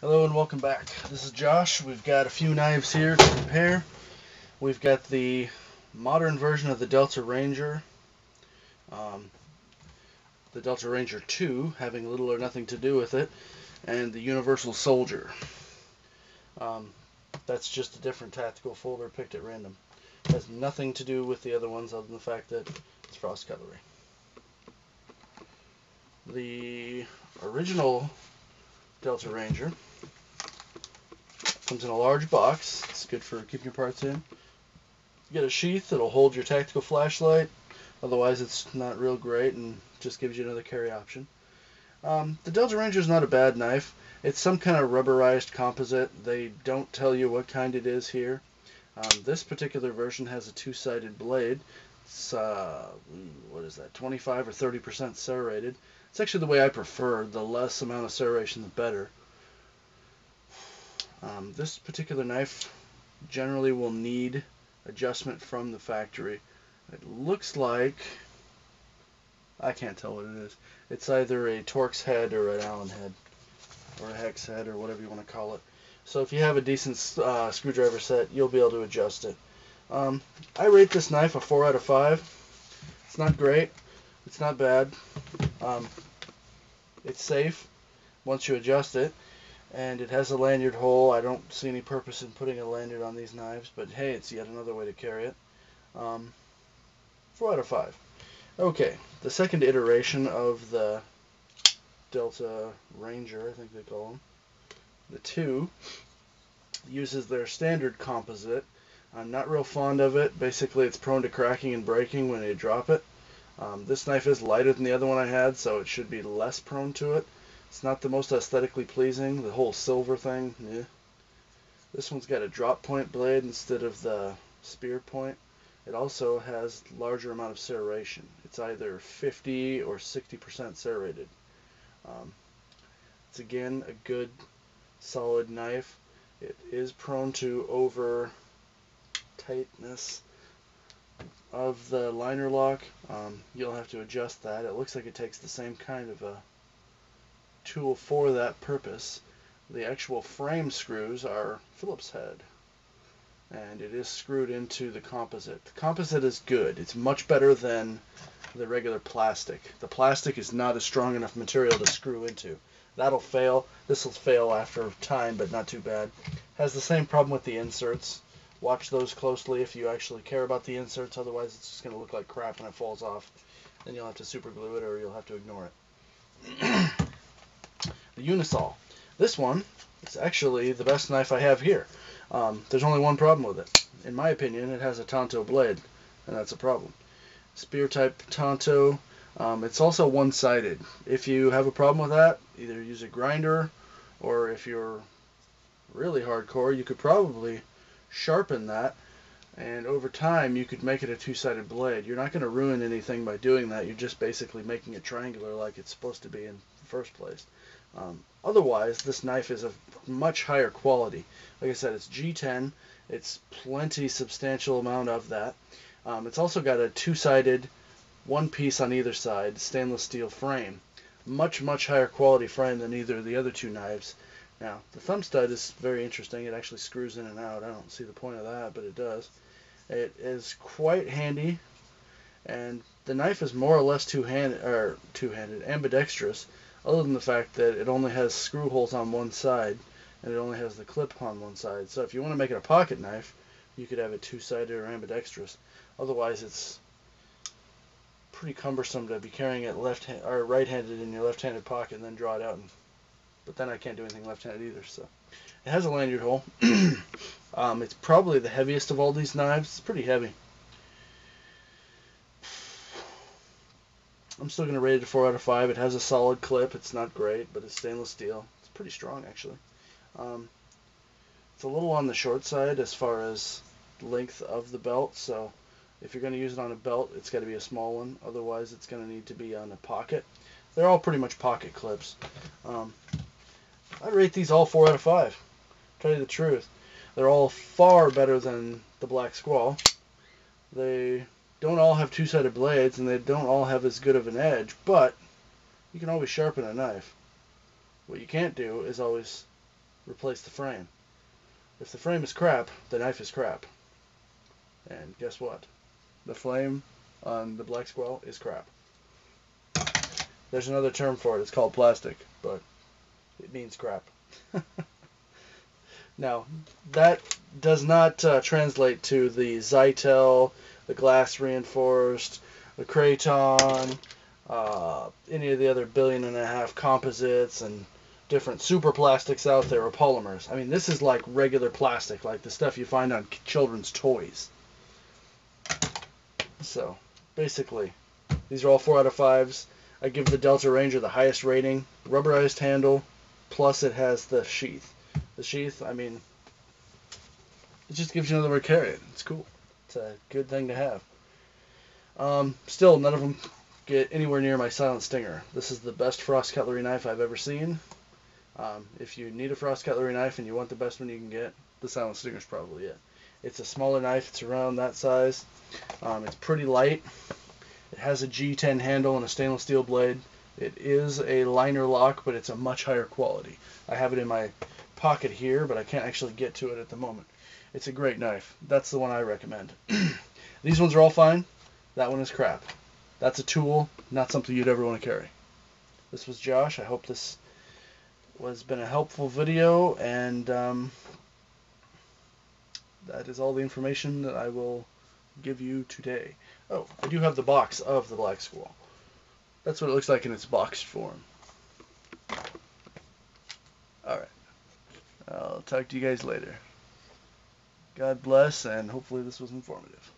Hello and welcome back. This is Josh. We've got a few knives here to compare. We've got the modern version of the Delta Ranger, um, the Delta Ranger 2, having little or nothing to do with it, and the Universal Soldier. Um, that's just a different tactical folder picked at random. It has nothing to do with the other ones other than the fact that it's frost cutlery. The original Delta Ranger comes in a large box. It's good for keeping your parts in. You get a sheath that'll hold your tactical flashlight. Otherwise, it's not real great and just gives you another carry option. The Delta Ranger is not a bad knife. It's some kind of rubberized composite. They don't tell you what kind it is here. This particular version has a two-sided blade. It's, what is that, 25 or 30% serrated. It's actually the way I prefer. The less amount of serration, the better. This particular knife generally will need adjustment from the factory. It looks like, I can't tell what it is. It's either a Torx head or an Allen head, or a hex head, or whatever you want to call it. So if you have a decent screwdriver set, you'll be able to adjust it. I rate this knife a 4 out of 5. It's not great. It's not bad. It's safe once you adjust it. And it has a lanyard hole. I don't see any purpose in putting a lanyard on these knives, but hey, it's yet another way to carry it. 4 out of 5. Okay, the second iteration of the Delta Ranger, I think they call them, the 2, uses their standard composite. I'm not real fond of it. Basically, it's prone to cracking and breaking when you drop it. This knife is lighter than the other one I had, so it should be less prone to it. It's not the most aesthetically pleasing, the whole silver thing. Yeah. This one's got a drop point blade instead of the spear point. It also has larger amount of serration. It's either 50 or 60% serrated. It's again a good solid knife. It is prone to over tightness of the liner lock. You'll have to adjust that. It looks like it takes the same kind of a tool for that purpose. The actual frame screws are Phillips head, and it is screwed into the composite. The composite is good. It's much better than the regular plastic. The plastic is not a strong enough material to screw into. That'll fail. This will fail after time, but not too bad. Has the same problem with the inserts. Watch those closely if you actually care about the inserts. Otherwise, it's just going to look like crap when it falls off. Then you'll have to super glue it, or you'll have to ignore it. The Unisol. This one is actually the best knife I have here. There's only one problem with it. In my opinion, it has a Tonto blade, and that's a problem. Spear type Tonto. It's also one-sided. If you have a problem with that, either use a grinder, or if you're really hardcore, you could probably sharpen that, and over time you could make it a two-sided blade. You're not going to ruin anything by doing that. You're just basically making it triangular like it's supposed to be in the first place. Otherwise, this knife is of much higher quality. Like I said, it's G10. It's plenty substantial amount of that. It's also got a two-sided, one piece on either side, stainless steel frame. Much, much higher quality frame than either of the other two knives. Now, the thumb stud is very interesting. It actually screws in and out. I don't see the point of that, but it does. It is quite handy, and the knife is more or less two-handed, ambidextrous, other than the fact that it only has screw holes on one side, and it only has the clip on one side. So if you want to make it a pocket knife, you could have it two-sided or ambidextrous. Otherwise, it's pretty cumbersome to be carrying it right-handed in your left-handed pocket and then draw it out. But then I can't do anything left-handed either. So it has a lanyard hole. It's probably the heaviest of all these knives. It's pretty heavy. I'm still going to rate it a 4 out of 5. It has a solid clip. It's not great, but it's stainless steel. It's pretty strong, actually. It's a little on the short side as far as length of the belt, so if you're going to use it on a belt, it's got to be a small one. Otherwise, it's going to need to be on a pocket. They're all pretty much pocket clips. I rate these all 4 out of 5. Tell you the truth. They're all far better than the Black Squall. They don't all have two-sided blades, and they don't all have as good of an edge, but you can always sharpen a knife. What you can't do is always replace the frame. If the frame is crap, the knife is crap. And guess what? The flame on the Black Squall is crap. There's another term for it. It's called plastic, but it means crap. Now, that does not translate to the Zytel, the glass reinforced, the Kraton, any of the other 1.5 billion composites and different super plastics out there, or polymers. I mean, this is like regular plastic, like the stuff you find on children's toys. So, basically, these are all 4 out of 5s. I give the Delta Ranger the highest rating. Rubberized handle, plus it has the sheath. The sheath, I mean, it just gives you another way to carry it. It's cool. It's a good thing to have. Still, none of them get anywhere near my Silent Stinger. This is the best frost cutlery knife I've ever seen. If you need a frost cutlery knife and you want the best one you can get, the Silent Stinger is probably it. It's a smaller knife. It's around that size. It's pretty light. It has a G10 handle and a stainless steel blade. It is a liner lock, but it's a much higher quality. I have it in my pocket here, but I can't actually get to it at the moment. It's a great knife. That's the one I recommend. These ones are all fine. That one is crap. That's a tool, not something you'd ever want to carry. This was Josh. I hope this has been a helpful video, and that is all the information that I will give you today. Oh, I do have the box of the Black Squall. That's what it looks like in its boxed form. Alright. I'll talk to you guys later. God bless, and hopefully this was informative.